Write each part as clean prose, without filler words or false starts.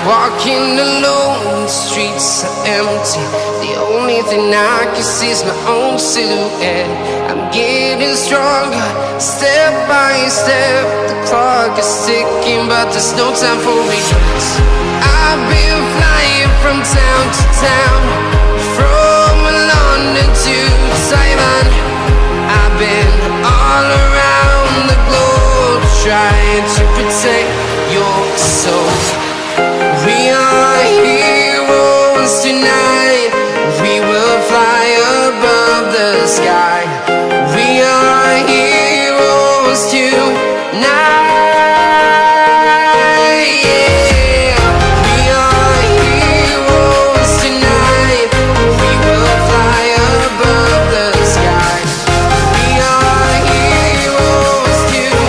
Walking alone, the streets are empty. The only thing I can see is my own silhouette. I'm getting stronger, step by step. The clock is ticking, but there's no time for regrets. I've been flying from town to town, from London to Taiwan. I've been all around the globe, trying to protect your soul. We are heroes tonight. We will fly above the sky. We are heroes tonight. Yeah. We are heroes tonight. We will fly above the sky. We are heroes tonight.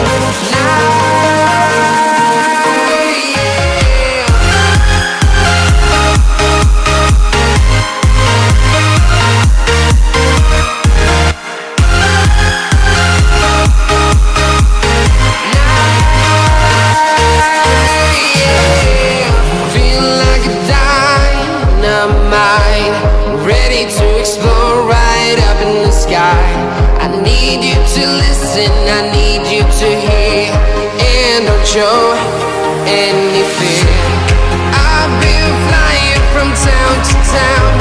I need you to listen, I need you to hear, and don't show any fear. I've been flying from town to town,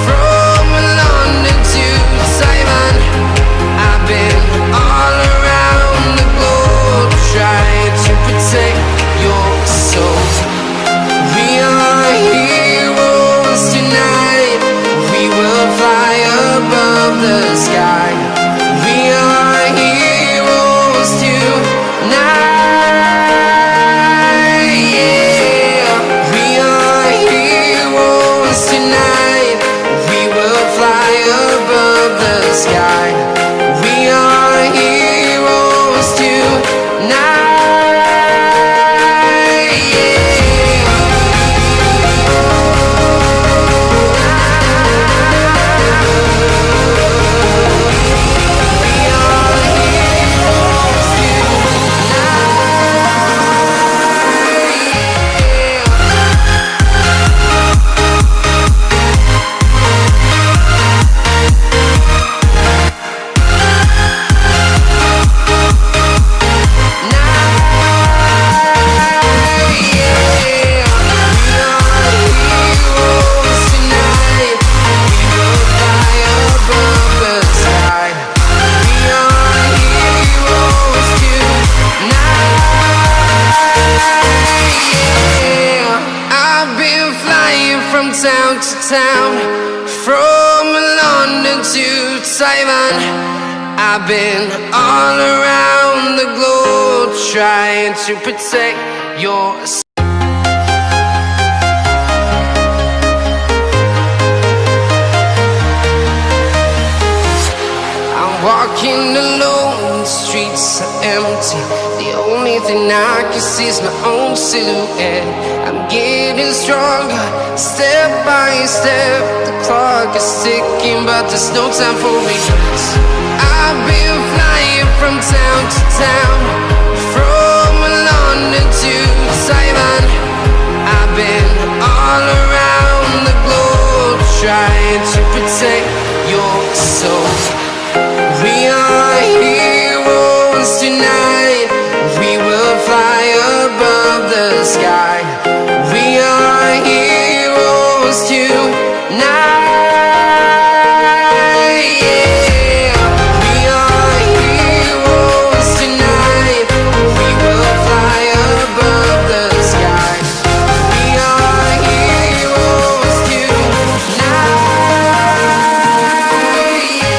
from London to Taiwan. I've been all around the globe, trying to protect your soul. We are heroes tonight. We will fly above the sky. We are heroes tonight. Yeah. We are heroes tonight. We will fly above the sky. We are heroes tonight. Town to town, from London to Taiwan. I've been all around the globe, trying to protect your soul. I'm walking alone, the streets are empty. The only thing I can see is my own silhouette. I'm getting stronger, step by step. The clock is ticking, but there's no time for regrets. I've been flying from town to town, from London to Taiwan. I've been all around the globe, trying to protect your soul. We are heroes tonight. We will fly above the sky. We are heroes tonight. Yeah. We are heroes tonight. We will fly above the sky. We are heroes tonight. Yeah.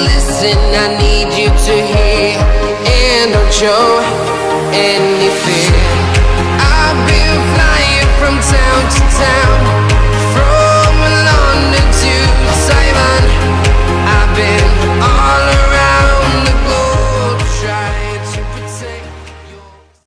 listen, I need you to hear. And don't show any fear.